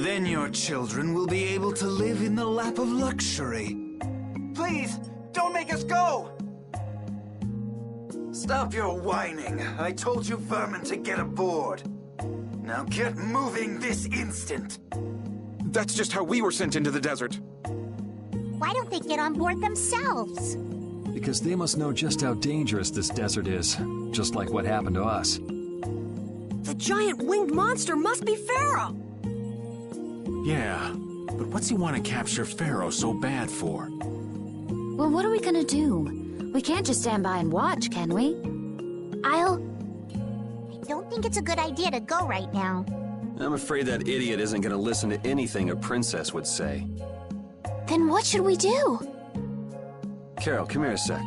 Then your children will be able to live in the lap of luxury. Please, don't make us go! Stop your whining. I told you vermin to get aboard. Now get moving this instant. That's just how we were sent into the desert. Why don't they get on board themselves? Because they must know just how dangerous this desert is, just like what happened to us. The giant winged monster must be Pharaoh! Yeah, but what's he want to capture Pharaoh so bad for? Well, what are we gonna do? We can't just stand by and watch, can we? I don't think it's a good idea to go right now. I'm afraid that idiot isn't gonna listen to anything a princess would say. Then what should we do? Carol, come here a sec.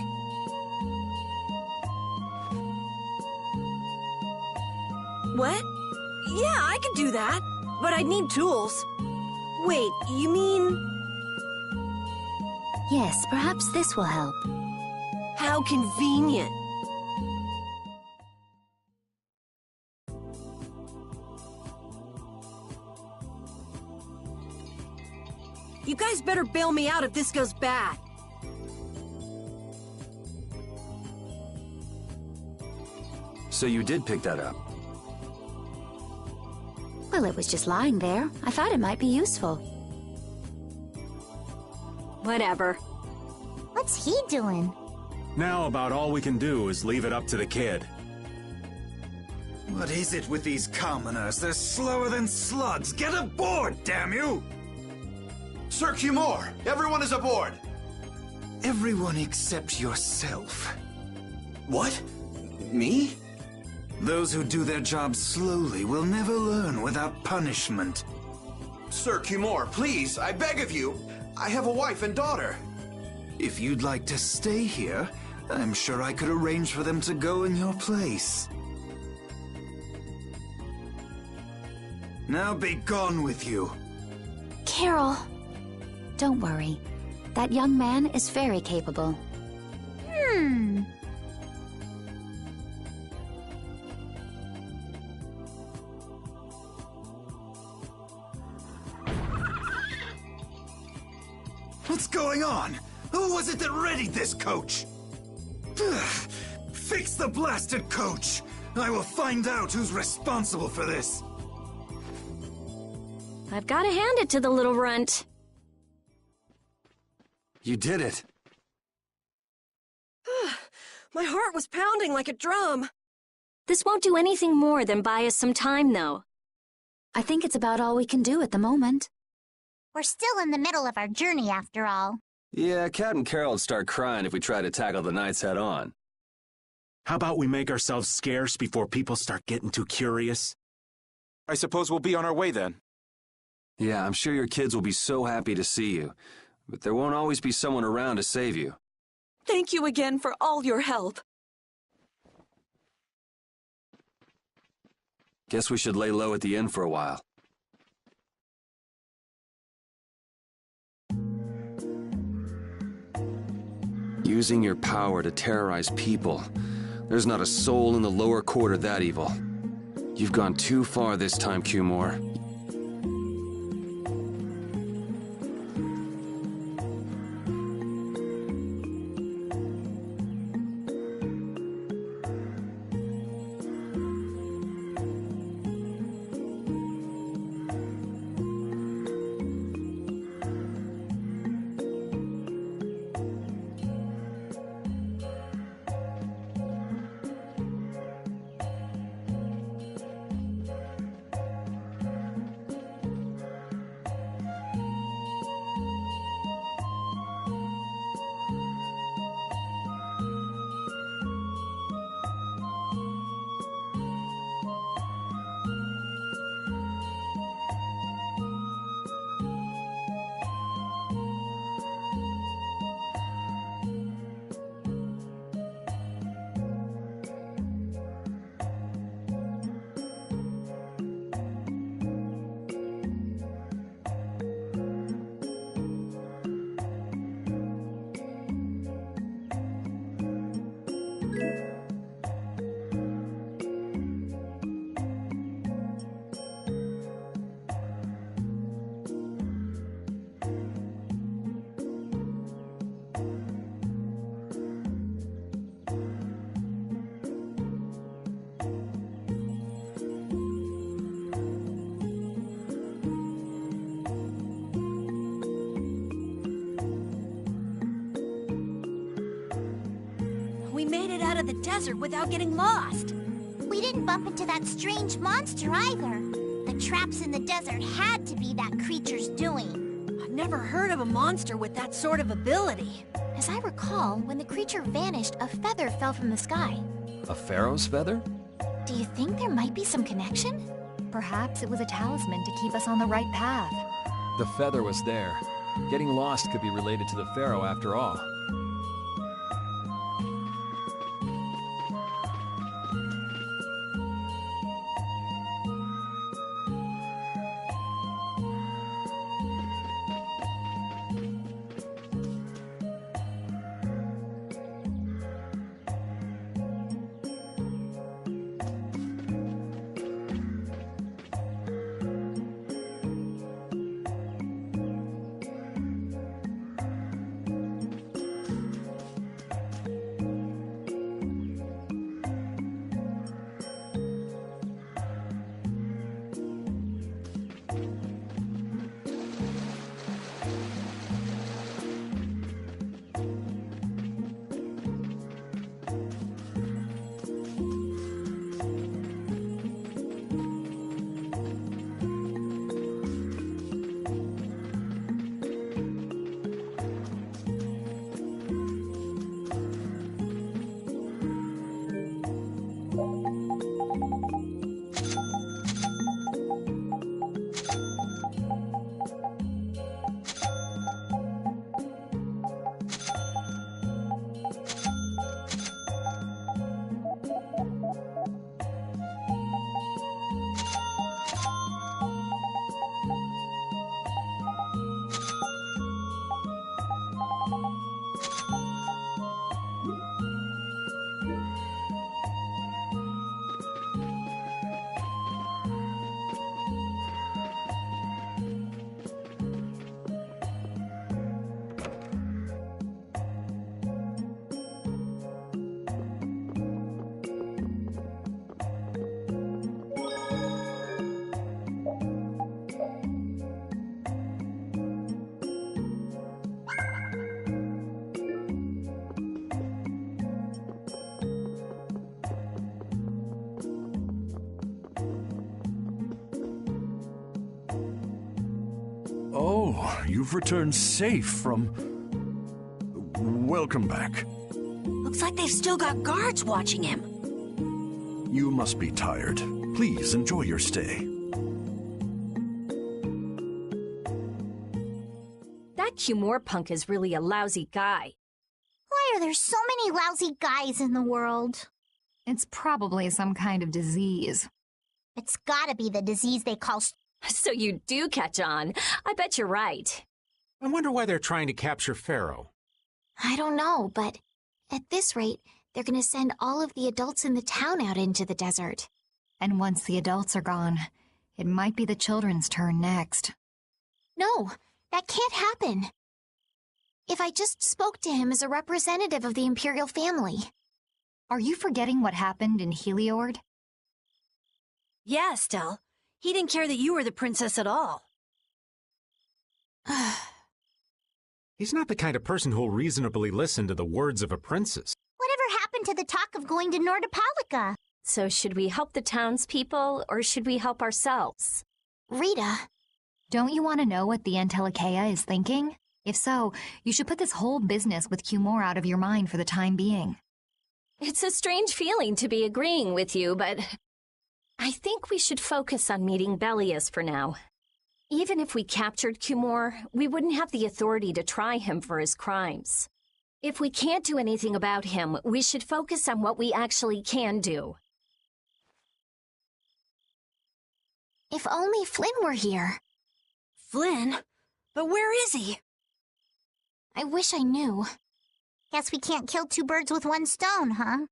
What? Yeah, I could do that, but I'd need tools. Wait, you mean... Yes, perhaps this will help. How convenient. You guys better bail me out if this goes bad. So you did pick that up? Well, it was just lying there. I thought it might be useful. Whatever. What's he doing? Now about all we can do is leave it up to the kid. What is it with these commoners? They're slower than slugs. Get aboard, damn you! Sir Cumore, everyone is aboard! Everyone except yourself. What? Me? Those who do their jobs slowly will never learn without punishment. Sir Cumore, please, I beg of you. I have a wife and daughter. If you'd like to stay here, I'm sure I could arrange for them to go in your place. Now be gone with you. Carol, don't worry. That young man is very capable. What's going on? Who was it that readied this coach? Fix the blasted coach! I will find out who's responsible for this. I've got to hand it to the little runt. You did it! My heart was pounding like a drum. This won't do anything more than buy us some time, though. I think it's about all we can do at the moment. We're still in the middle of our journey, after all. Yeah, Cat and Carol would start crying if we tried to tackle the knights head on. How about we make ourselves scarce before people start getting too curious? I suppose we'll be on our way then. Yeah, I'm sure your kids will be so happy to see you, but there won't always be someone around to save you. Thank you again for all your help. Guess we should lay low at the inn for a while. Using your power to terrorize people. There's not a soul in the lower quarter that evil. You've gone too far this time, Cumore. we made it out of the desert without getting lost. We didn't bump into that strange monster either. The traps in the desert had to be that creature's doing. I've never heard of a monster with that sort of ability. As I recall, when the creature vanished, a feather fell from the sky. A pharaoh's feather? Do you think there might be some connection? Perhaps it was a talisman to keep us on the right path. The feather was there. Getting lost could be related to the pharaoh after all. Oh, you've returned safe from... Welcome back. Looks like they've still got guards watching him. You must be tired. Please enjoy your stay. That Cumore punk is really a lousy guy. Why are there so many lousy guys in the world? It's probably some kind of disease. It's gotta be the disease they call... So you do catch on. I bet you're right. I wonder why they're trying to capture Pharaoh. I don't know, but at this rate, they're gonna send all of the adults in the town out into the desert. And once the adults are gone, it might be the children's turn next. No, that can't happen. If I just spoke to him as a representative of the Imperial family. Are you forgetting what happened in Heliord? Yeah, Estelle. He didn't care that you were the princess at all. He's not the kind of person who'll reasonably listen to the words of a princess. Whatever happened to the talk of going to Nordopolica? So should we help the townspeople, or should we help ourselves? Rita, don't you want to know what the Antilocheia is thinking? If so, you should put this whole business with Cumore out of your mind for the time being. It's a strange feeling to be agreeing with you, but I think we should focus on meeting Belius for now. Even if we captured Cumore, we wouldn't have the authority to try him for his crimes. If we can't do anything about him, we should focus on what we actually can do. If only Flynn were here. Flynn? But where is he? I wish I knew. Guess we can't kill two birds with one stone, huh?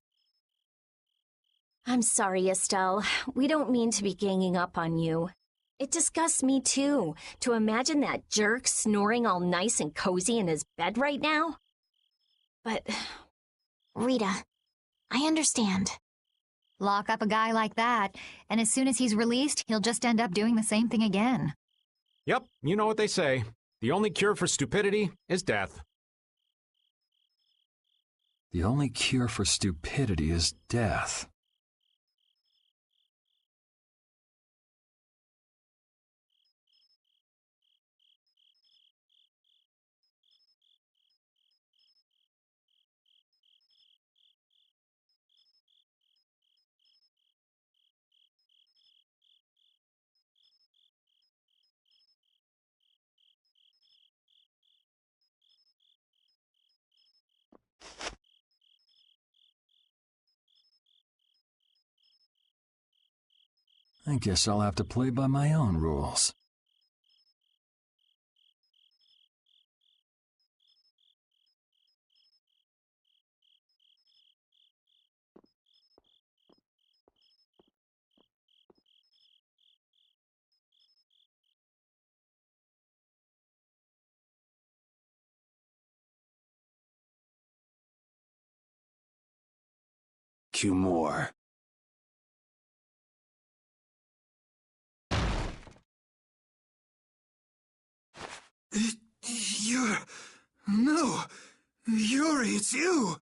I'm sorry, Estelle. We don't mean to be ganging up on you. It disgusts me, too, to imagine that jerk snoring all nice and cozy in his bed right now. But... Rita, I understand. Lock up a guy like that, and as soon as he's released, he'll just end up doing the same thing again. Yep, you know what they say. The only cure for stupidity is death. The only cure for stupidity is death. I guess I'll have to play by my own rules. Cumore. No! Yuri, it's you!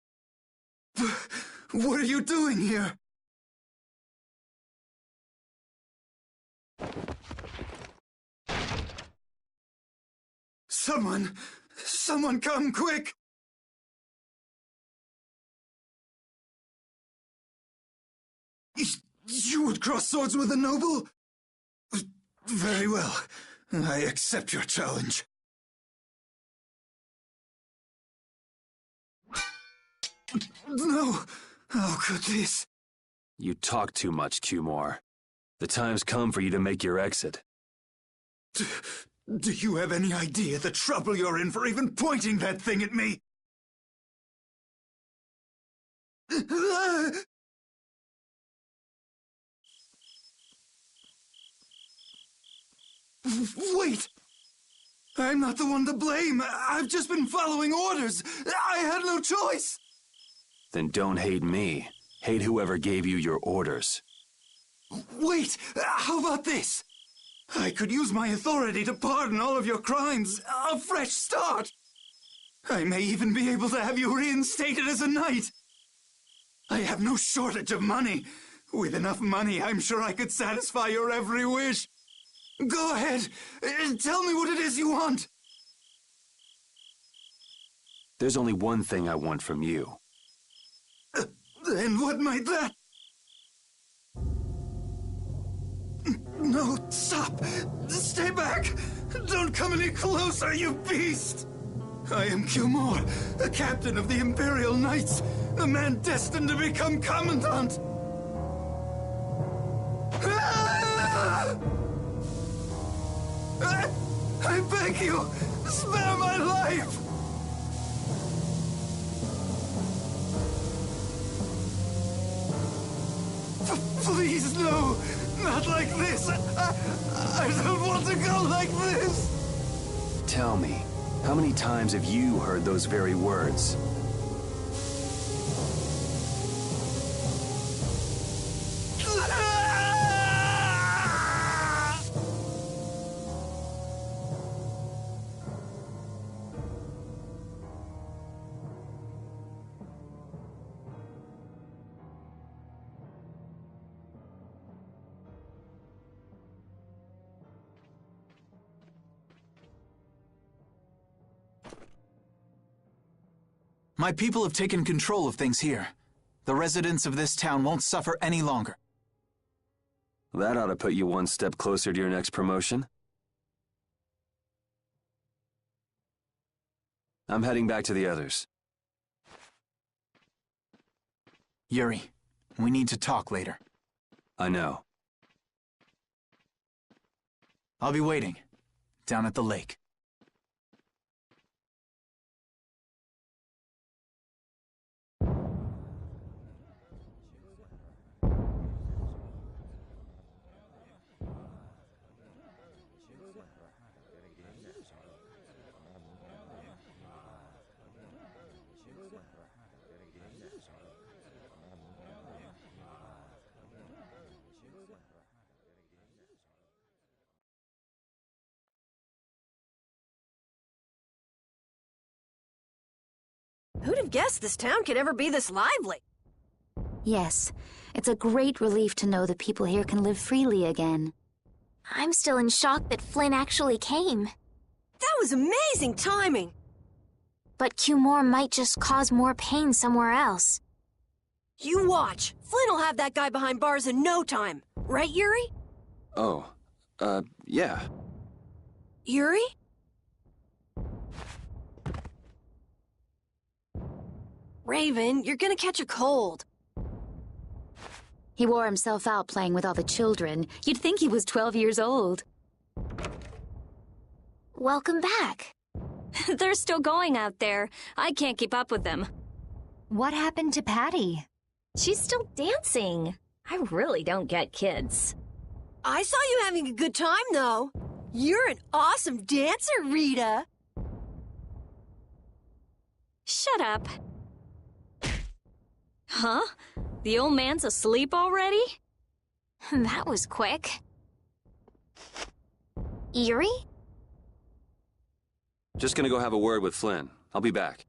What are you doing here? Someone come quick! You would cross swords with a noble? Very well. I accept your challenge. No! How could this? You talk too much, Cumore. The time's come for you to make your exit. Do you have any idea the trouble you're in for even pointing that thing at me? Wait! I'm not the one to blame. I've just been following orders. I had no choice. Then don't hate me. Hate whoever gave you your orders. Wait! How about this? I could use my authority to pardon all of your crimes. A fresh start. I may even be able to have you reinstated as a knight. I have no shortage of money. With enough money, I'm sure I could satisfy your every wish. Go ahead. Tell me what it is you want. There's only one thing I want from you. And what might that? No, stop! Stay back! Don't come any closer, you beast! I am Cumore, the captain of the Imperial Knights, the man destined to become Commandant! I beg you, spare my life! Please, no! Not like this! I don't want to go like this! Tell me, how many times have you heard those very words? My people have taken control of things here. The residents of this town won't suffer any longer. That ought to put you one step closer to your next promotion. I'm heading back to the others. Yuri, we need to talk later. I know. I'll be waiting, down at the lake. Who'd have guessed this town could ever be this lively? Yes, it's a great relief to know the people here can live freely again. I'm still in shock that Flynn actually came. That was amazing timing! But Cumore might just cause more pain somewhere else. You watch. Flynn will have that guy behind bars in no time. Right, Yuri? Oh, yeah. Yuri? Raven, you're gonna catch a cold. He wore himself out playing with all the children. You'd think he was 12 years old. Welcome back. They're still going out there. I can't keep up with them. What happened to Patty? She's still dancing. I really don't get kids. I saw you having a good time, though. You're an awesome dancer, Rita. Shut up. Huh? The old man's asleep already? That was quick. Yuri? Just gonna go have a word with Flynn. I'll be back.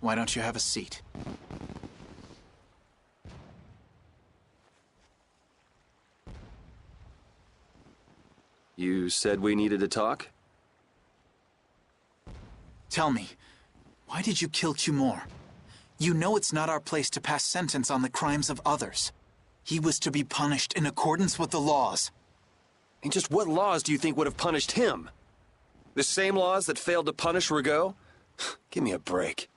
Why don't you have a seat? You said we needed to talk? Tell me, why did you kill Cumore? You know it's not our place to pass sentence on the crimes of others. He was to be punished in accordance with the laws. And just what laws do you think would have punished him? The same laws that failed to punish Rigaud? Give me a break.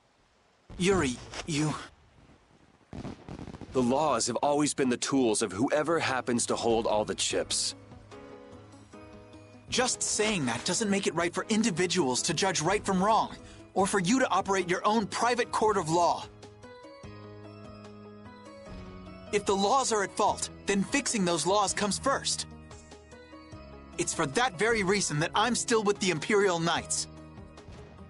Yuri, you... The laws have always been the tools of whoever happens to hold all the chips. Just saying that doesn't make it right for individuals to judge right from wrong, or for you to operate your own private court of law. If the laws are at fault, then fixing those laws comes first. It's for that very reason that I'm still with the Imperial Knights.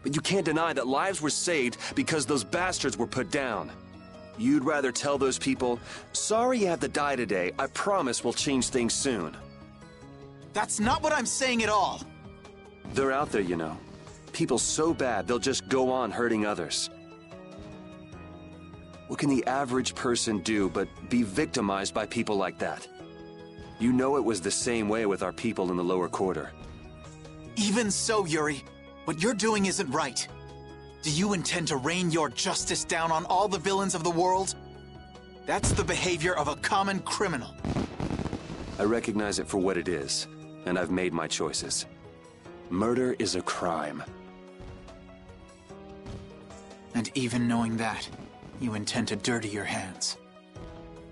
But you can't deny that lives were saved because those bastards were put down. You'd rather tell those people, sorry you have to die today, I promise we'll change things soon. That's not what I'm saying at all. They're out there, you know. People so bad they'll just go on hurting others. What can the average person do but be victimized by people like that? You know it was the same way with our people in the lower quarter. Even so, Yuri, what you're doing isn't right. Do you intend to rain your justice down on all the villains of the world? That's the behavior of a common criminal. I recognize it for what it is, and I've made my choices. Murder is a crime. And even knowing that, you intend to dirty your hands.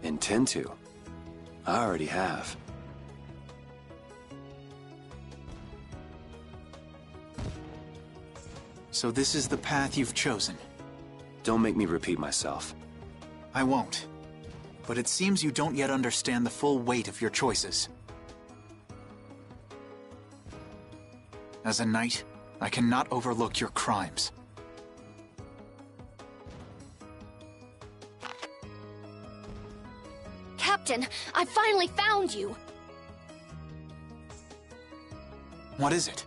Intend to? I already have. So this is the path you've chosen. Don't make me repeat myself. I won't. but it seems you don't yet understand the full weight of your choices. As a knight, I cannot overlook your crimes. Captain, I finally found you! What is it?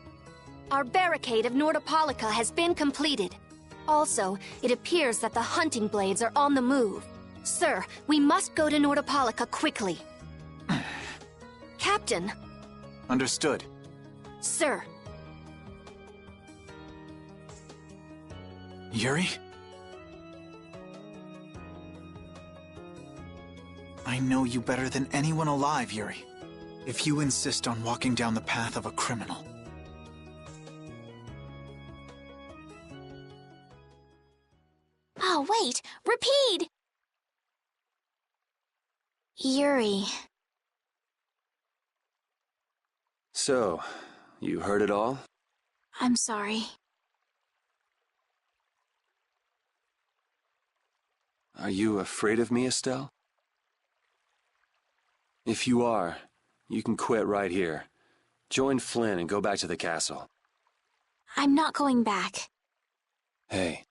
Our barricade of Nordopolica has been completed. Also, it appears that the hunting blades are on the move. Sir, we must go to Nordopolica quickly. Captain! Understood. Sir! Yuri? I know you better than anyone alive, Yuri. If you insist on walking down the path of a criminal... Oh, wait! Repeat! Yuri. So, you heard it all? I'm sorry. Are you afraid of me, Estelle? If you are, you can quit right here. Join Flynn and go back to the castle. I'm not going back. Hey.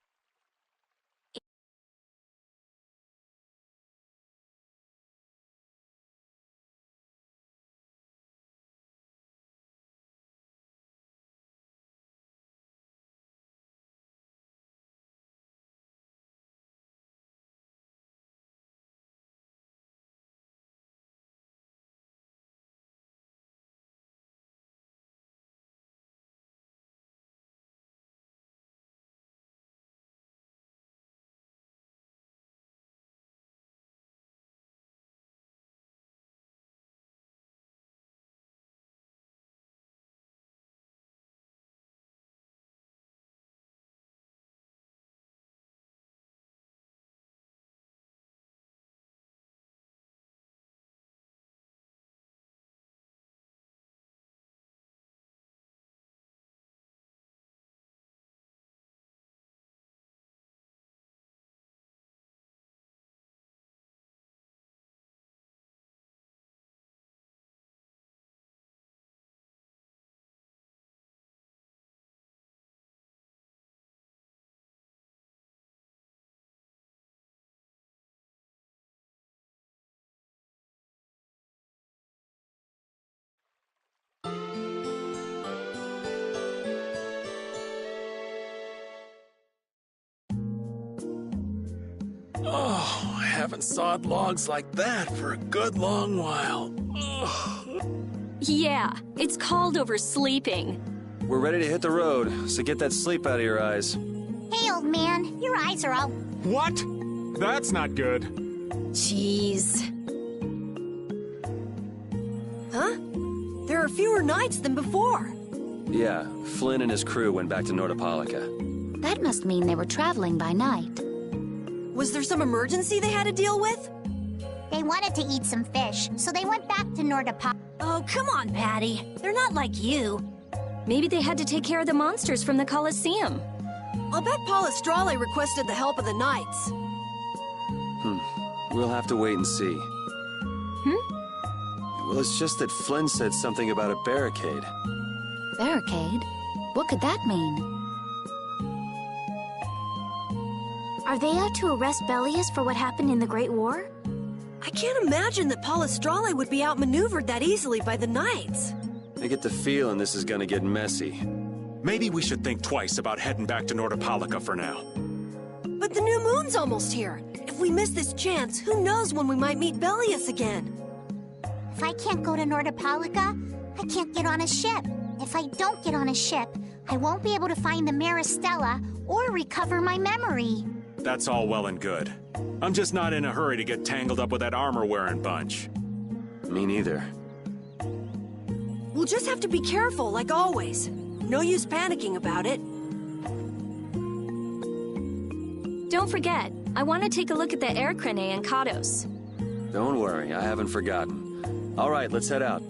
Oh, I haven't sawed logs like that for a good long while. Yeah, it's called oversleeping. We're ready to hit the road, so get that sleep out of your eyes. Hey, old man, your eyes are all... What? That's not good. Jeez. Huh? There are fewer knights than before. Yeah, Flynn and his crew went back to Nordopolica. That must mean they were traveling by night. Was there some emergency they had to deal with? They wanted to eat some fish, so they went back to Nordopolica. Oh, come on, Patty. They're not like you. Maybe they had to take care of the monsters from the Colosseum. I'll bet Palestrale requested the help of the knights. We'll have to wait and see. Well, it's just that Flynn said something about a barricade. Barricade? What could that mean? Are they out to arrest Bellius for what happened in the Great War? I can't imagine that Palestrale would be outmaneuvered that easily by the knights. I get the feeling this is gonna get messy. Maybe we should think twice about heading back to Nordopolica for now. But the new moon's almost here. If we miss this chance, who knows when we might meet Bellius again? If I can't go to Nordopolica, I can't get on a ship. If I don't get on a ship, I won't be able to find the Maristella or recover my memory. That's all well and good. I'm just not in a hurry to get tangled up with that armor-wearing bunch. Me neither. We'll just have to be careful, like always. No use panicking about it. Don't forget, I want to take a look at the air crane and Kados. Don't worry, I haven't forgotten. All right, let's head out.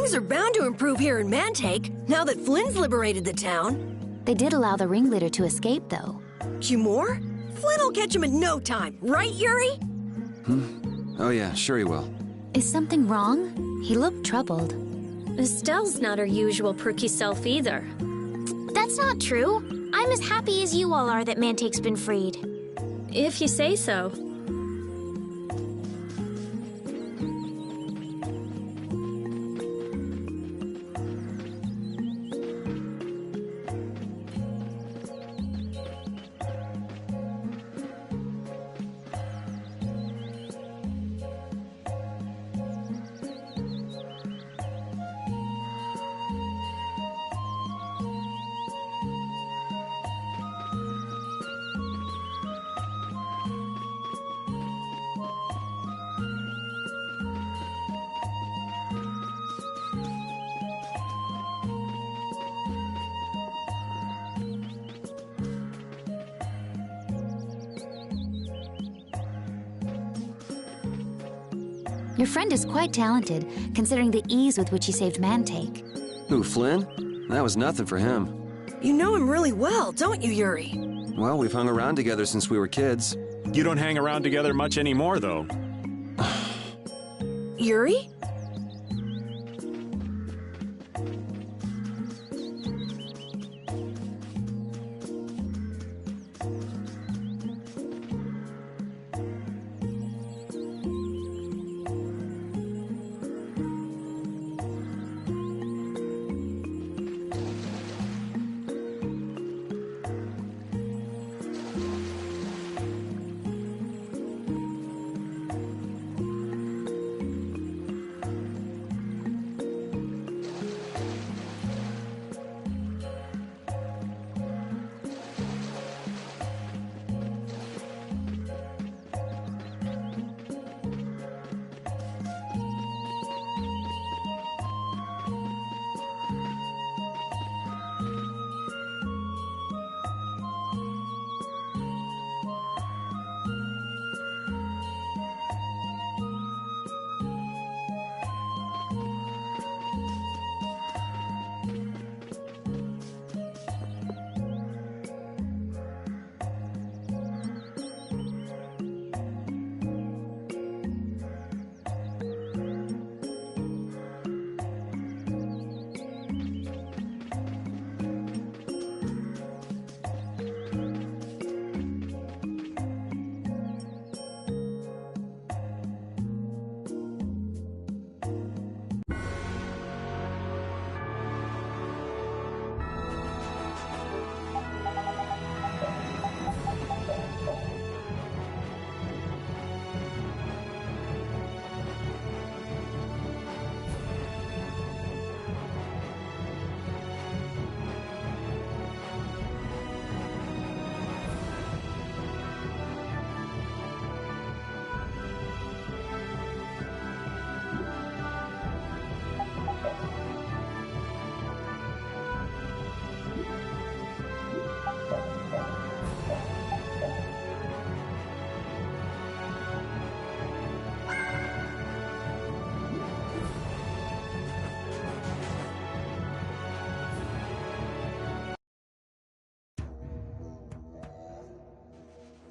Things are bound to improve here in Mantake, now that Flynn's liberated the town. They did allow the ringleader to escape, though. Cumore? Flynn will catch him in no time, right, Yuri? Oh yeah, sure he will. Is something wrong? He looked troubled. Estelle's not her usual perky self either. That's not true. I'm as happy as you all are that Mantake's been freed. If you say so. Your friend is quite talented, considering the ease with which he saved Mantake. Who, Flynn? That was nothing for him. You know him really well, don't you, Yuri? Well, we've hung around together since we were kids. You don't hang around together much anymore, though. Yuri?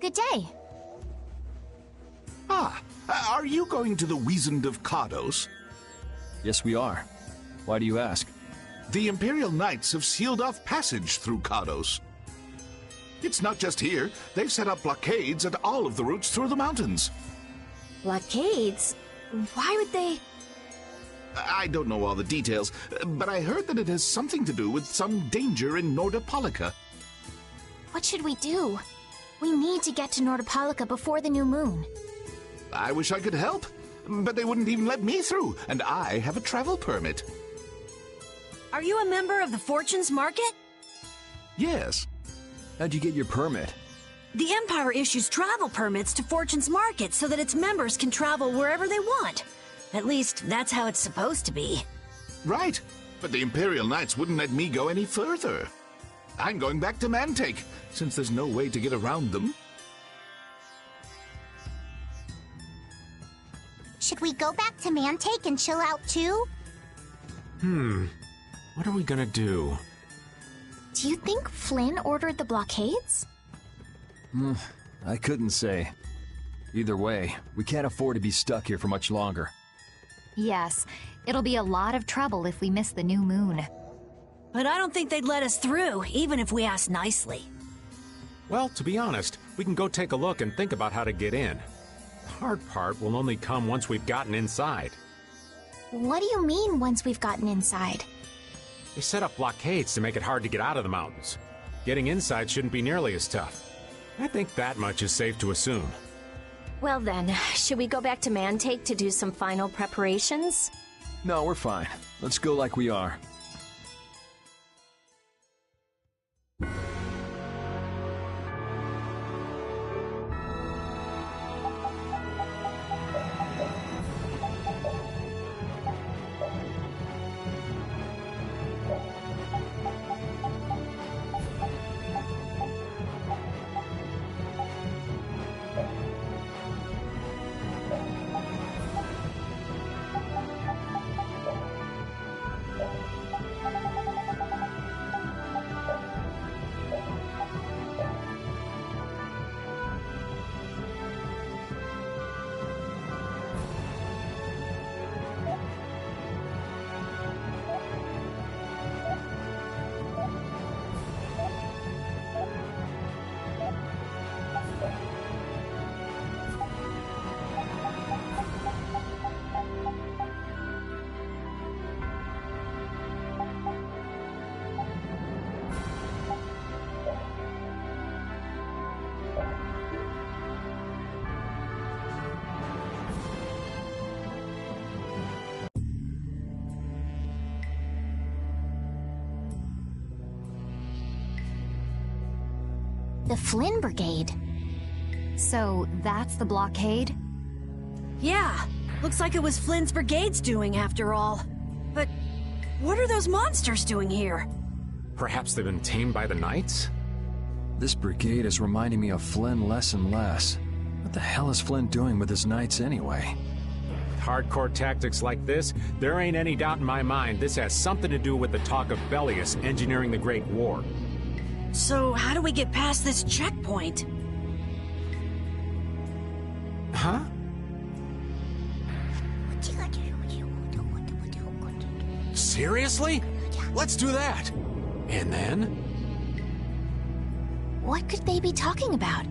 Good day. Ah, are you going to the Wizened of Cardos? Yes, we are. Why do you ask? The Imperial Knights have sealed off passage through Cardos. It's not just here. They've set up blockades at all of the routes through the mountains. Blockades? Why would they... I don't know all the details, but I heard that it has something to do with some danger in Nordopolica. What should we do? We need to get to Nordopolica before the new moon. I wish I could help, but they wouldn't even let me through, and I have a travel permit. Are you a member of the Fortunes Market? Yes. How'd you get your permit? The Empire issues travel permits to Fortunes Market so that its members can travel wherever they want. At least, that's how it's supposed to be. Right, but the Imperial Knights wouldn't let me go any further. I'm going back to Mantake, since there's no way to get around them. Should we go back to Mantake and chill out too? What are we gonna do? Do you think Flynn ordered the blockades? I couldn't say. Either way, we can't afford to be stuck here for much longer. Yes, it'll be a lot of trouble if we miss the new moon. But I don't think they'd let us through, even if we asked nicely. Well, to be honest, we can go take a look and think about how to get in. The hard part will only come once we've gotten inside. What do you mean, once we've gotten inside? They set up blockades to make it hard to get out of the mountains. Getting inside shouldn't be nearly as tough. I think that much is safe to assume. Well then, should we go back to Mantake to do some final preparations? No, we're fine. Let's go like we are. The Flynn Brigade. So that's the blockade? Yeah, looks like it was Flynn's brigade's doing after all. But what are those monsters doing here? Perhaps they've been tamed by the Knights? This brigade is reminding me of Flynn less and less. What the hell is Flynn doing with his knights anyway? With hardcore tactics like this, there ain't any doubt in my mind this has something to do with the talk of Bellius engineering the Great War. So how do we get past this checkpoint? Huh? Seriously? Let's do that! And then? What could they be talking about?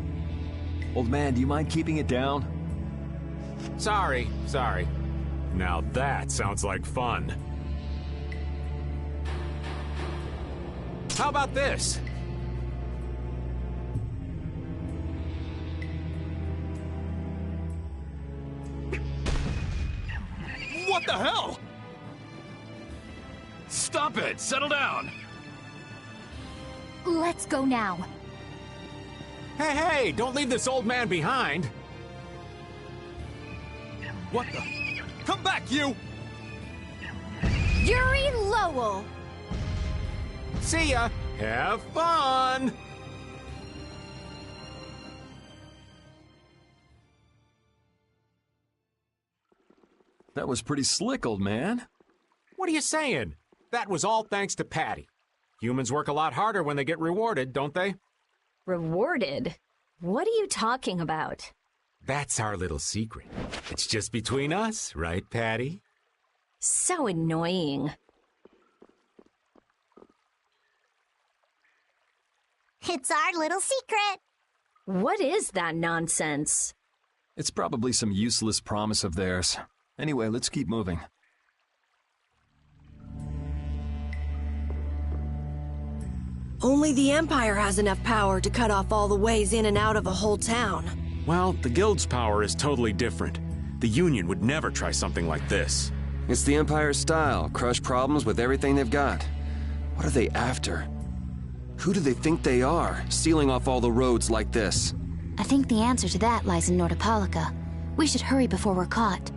Old man, do you mind keeping it down? Sorry. Now that sounds like fun. How about this? What the hell? Stop it! Settle down! Let's go now. Hey, don't leave this old man behind! What the? Come back, you! Yuri Lowell! See ya! Have fun! That was pretty slick, old man. What are you saying? That was all thanks to Patty. Humans work a lot harder when they get rewarded, don't they? Rewarded? What are you talking about? That's our little secret. It's just between us, right, Patty? So annoying. It's our little secret. What is that nonsense? It's probably some useless promise of theirs. Anyway, let's keep moving. Only the Empire has enough power to cut off all the ways in and out of a whole town. Well, the Guild's power is totally different. The Union would never try something like this. It's the Empire's style, crush problems with everything they've got. What are they after? Who do they think they are, sealing off all the roads like this? I think the answer to that lies in Nordopolica. We should hurry before we're caught.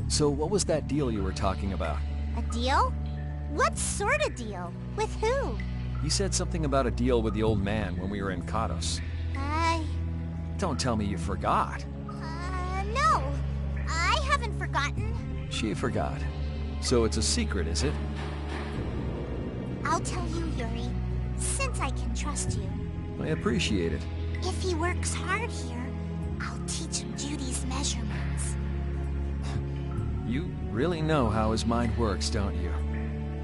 So what was that deal you were talking about? A deal? What sort of deal? With who? You said something about a deal with the old man when we were in Kados. Don't tell me you forgot. No. I haven't forgotten. She forgot. So it's a secret, is it? I'll tell you, Yuri, since I can trust you. I appreciate it. If he works hard here, I'll teach him Judy's measurements. You really know how his mind works, don't you?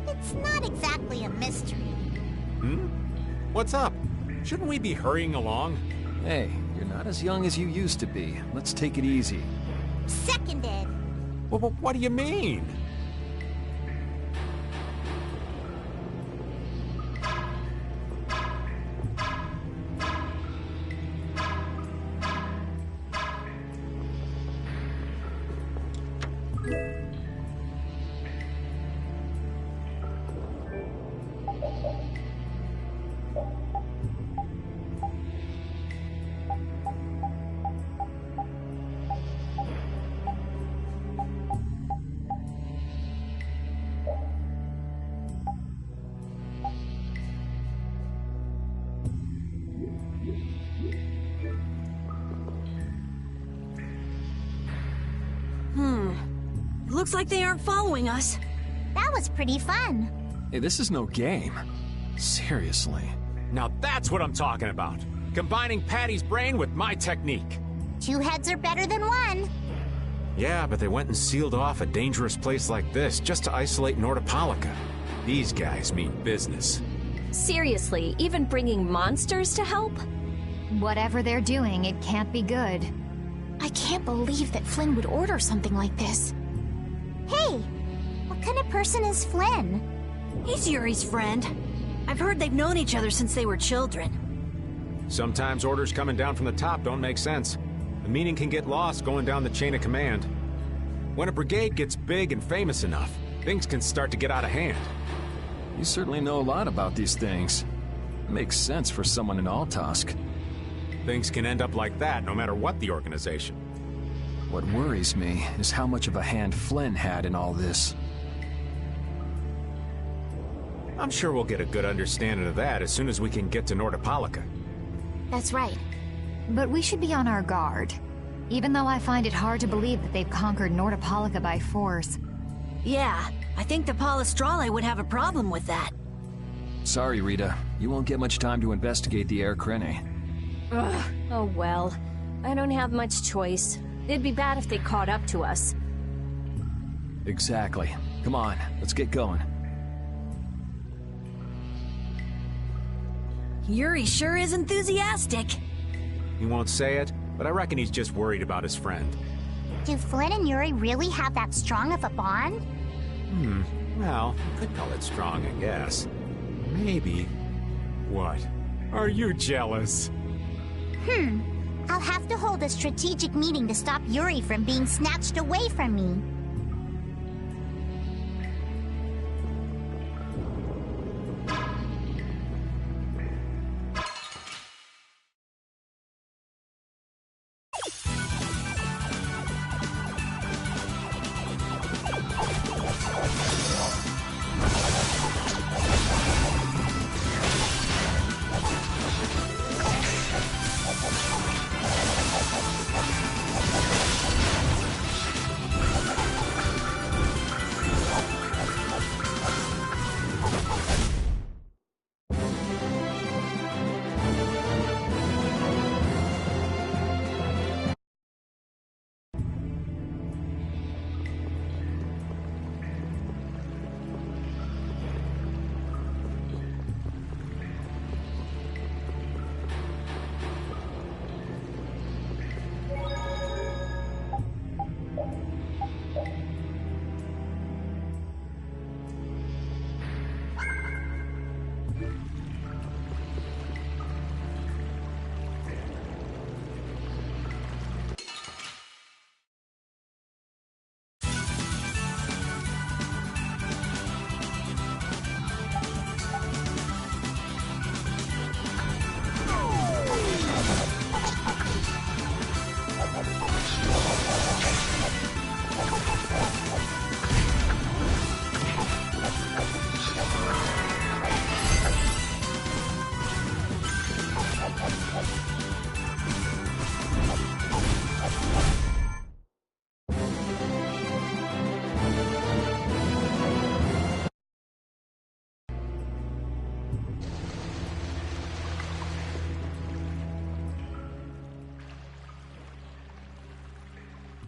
It's not exactly a mystery. What's up? Shouldn't we be hurrying along? Hey, you're not as young as you used to be. Let's take it easy. Seconded. What do you mean? Looks like they aren't following us. That was pretty fun. Hey, this is no game. Seriously. Now that's what I'm talking about. Combining Patty's brain with my technique. 2 heads are better than 1. Yeah, but they went and sealed off a dangerous place like this just to isolate Nordopolica. These guys mean business. Seriously, even bringing monsters to help? Whatever they're doing, it can't be good. I can't believe that Flynn would order something like this. Hey, what kind of person is Flynn? He's Yuri's friend. I've heard they've known each other since they were children. Sometimes orders coming down from the top don't make sense. The meaning can get lost going down the chain of command. When a brigade gets big and famous enough, things can start to get out of hand. You certainly know a lot about these things. Makes sense for someone in Altosk. Things can end up like that no matter what the organization. What worries me is how much of a hand Flynn had in all this. I'm sure we'll get a good understanding of that as soon as we can get to Nordopolica. That's right. But we should be on our guard. Even though I find it hard to believe that they've conquered Nordopolica by force. Yeah, I think the Palestrale would have a problem with that. Sorry, Rita. You won't get much time to investigate the Air Krene. Ugh, oh well. I don't have much choice. It'd be bad if they caught up to us. Exactly. Come on, let's get going. Yuri sure is enthusiastic. He won't say it, but I reckon he's just worried about his friend. Do Flynn and Yuri really have that strong of a bond? Well, you could call it strong, I guess. Maybe. What? Are you jealous? I'll have to hold a strategic meeting to stop Yuri from being snatched away from me.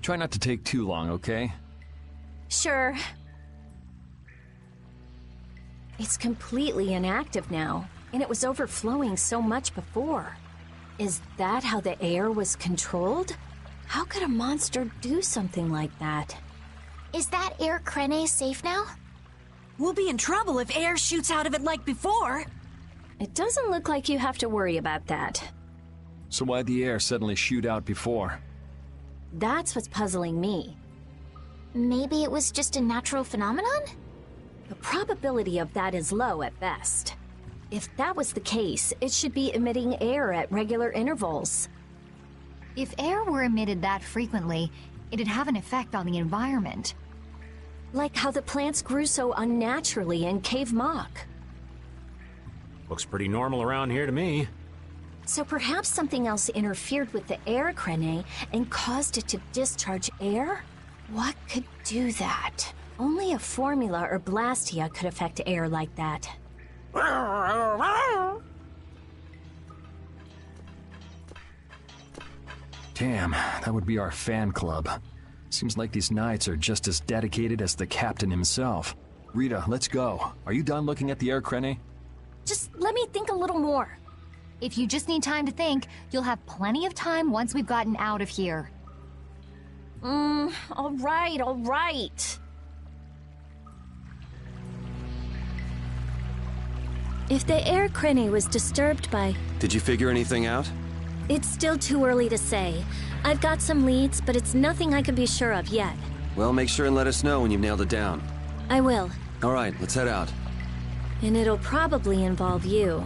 Try not to take too long, okay? Sure. It's completely inactive now, and it was overflowing so much before. Is that how the air was controlled? How could a monster do something like that? Is that air Krene safe now? We'll be in trouble if air shoots out of it like before. It doesn't look like you have to worry about that. So why'd the air suddenly shoot out before? That's what's puzzling me. Maybe it was just a natural phenomenon? The probability of that is low at best. If that was the case, it should be emitting air at regular intervals. If air were emitted that frequently, it'd have an effect on the environment. Like how the plants grew so unnaturally in Cave Mock. Looks pretty normal around here to me. So perhaps something else interfered with the air Krene and caused it to discharge air? What could do that? Only a formula or blastia could affect air like that. Damn, that would be our fan club. Seems like these knights are just as dedicated as the captain himself. Rita, let's go. Are you done looking at the air Krene? Just let me think a little more. If you just need time to think, you'll have plenty of time once we've gotten out of here. All right. If the air Krene was disturbed by... Did you figure anything out? It's still too early to say. I've got some leads, but it's nothing I can be sure of yet. Well, make sure and let us know when you've nailed it down. I will. All right, let's head out. And it'll probably involve you.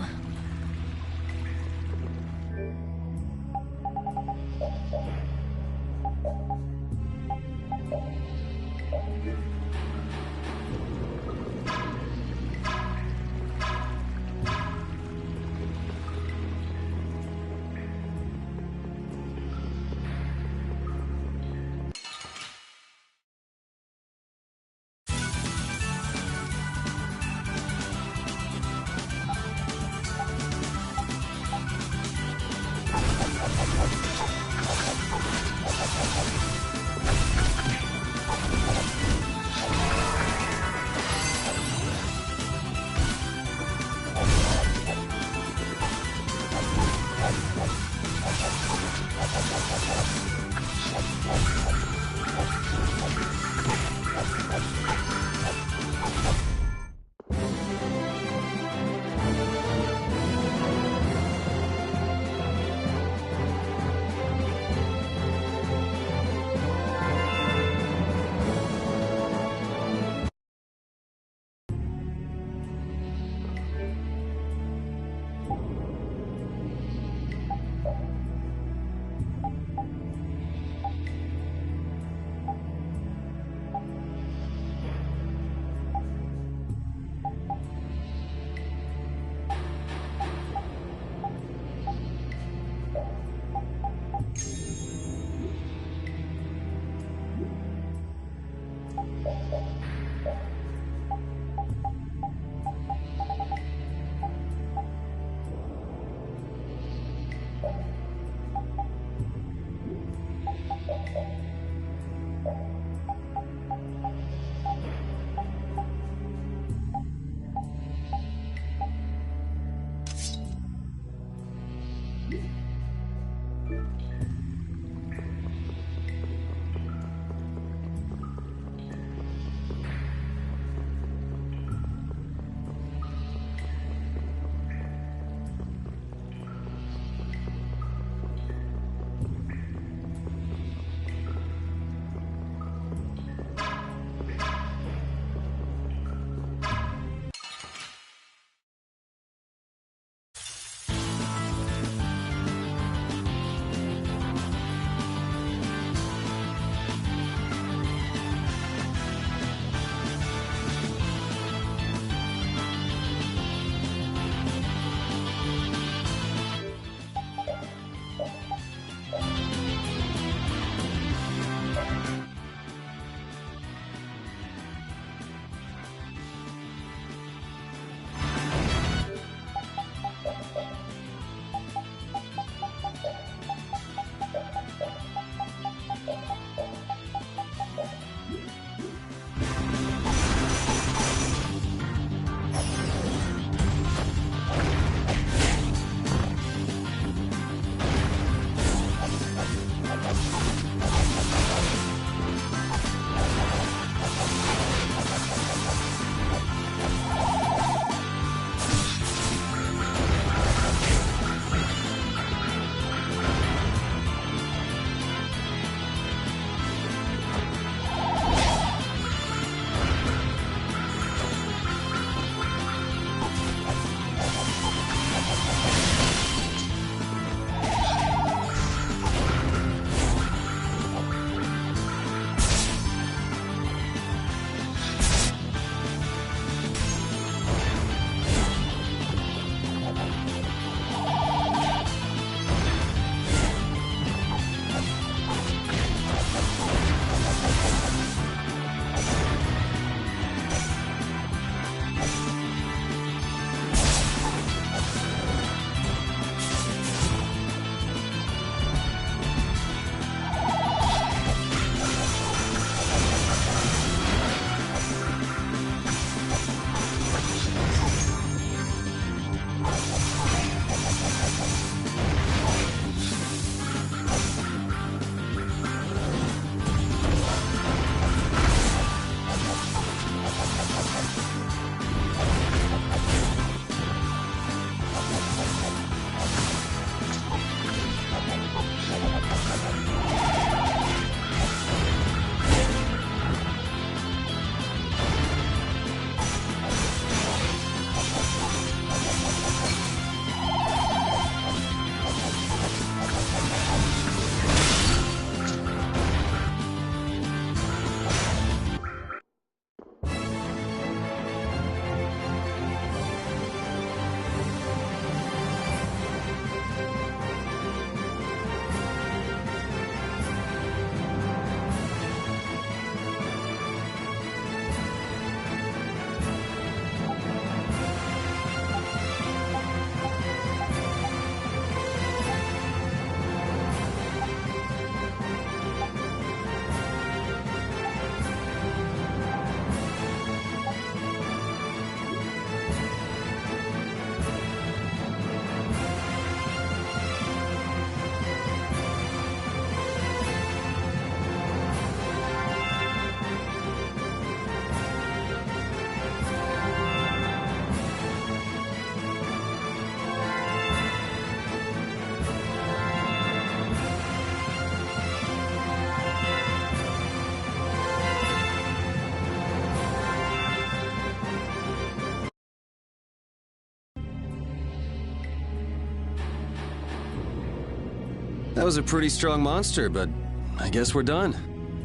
That was a pretty strong monster, but I guess we're done.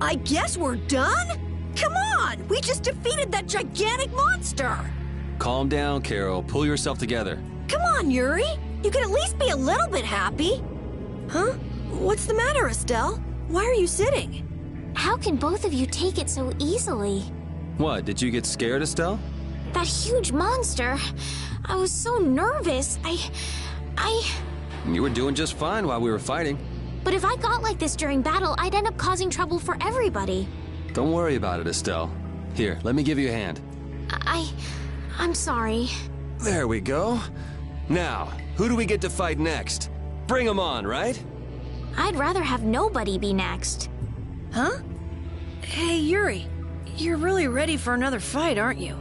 I guess we're done? Come on! We just defeated that gigantic monster! Calm down, Carol. Pull yourself together. Come on, Yuri! You could at least be a little bit happy! Huh? What's the matter, Estelle? Why are you sitting? How can both of you take it so easily? What, did you get scared, Estelle? That huge monster. I was so nervous. You were doing just fine while we were fighting. But if I got like this during battle, I'd end up causing trouble for everybody. Don't worry about it, Estelle. Here, let me give you a hand. I'm sorry. There we go. Now, who do we get to fight next? Bring them on, right? I'd rather have nobody be next. Huh? Hey, Yuri. You're really ready for another fight, aren't you?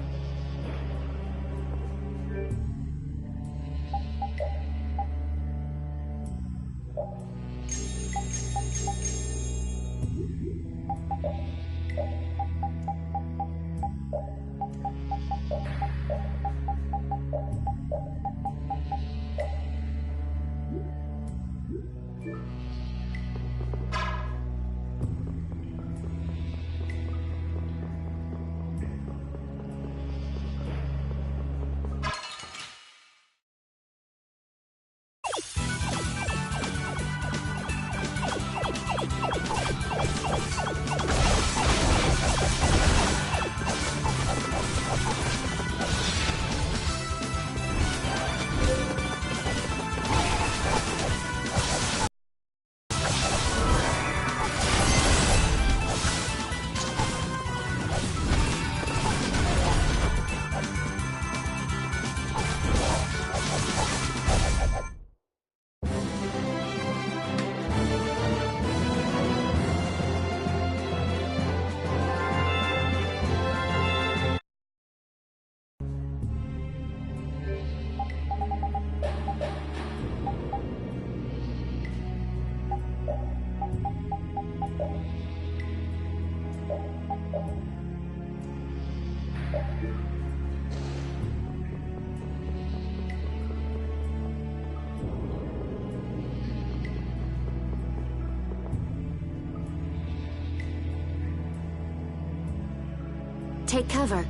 Take cover.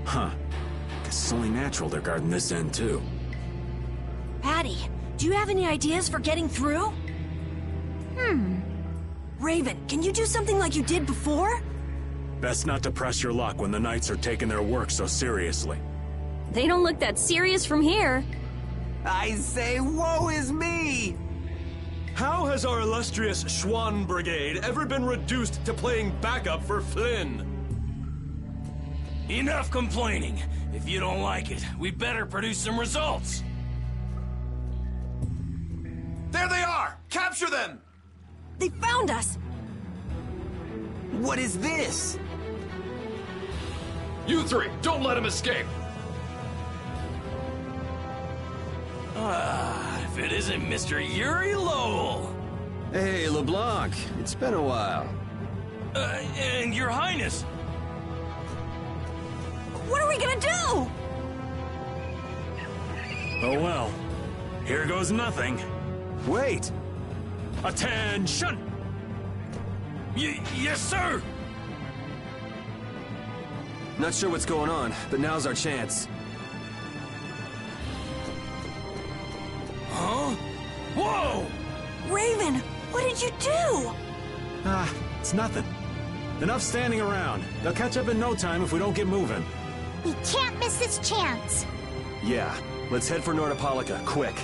Huh. Guess it's only natural they're guarding this end, too. Patty, do you have any ideas for getting through? Raven, can you do something like you did before? Best not to press your luck when the Knights are taking their work so seriously. They don't look that serious from here. I say, woe is me! How has our illustrious Schwann Brigade ever been reduced to playing backup for Flynn? Enough complaining. If you don't like it, we better produce some results. There they are! Capture them! They found us! What is this? You three, don't let him escape! If it isn't Mr. Yuri Lowell! Hey, LeBlanc. It's been a while. And Your Highness! What are we gonna do? Oh well. Here goes nothing. Wait! Attention! Yes, sir! Not sure what's going on, but now's our chance. Huh? Whoa! Raven, what did you do? It's nothing. Enough standing around. They'll catch up in no time if we don't get moving. We can't miss this chance. Yeah, let's head for Nordopolica, quick.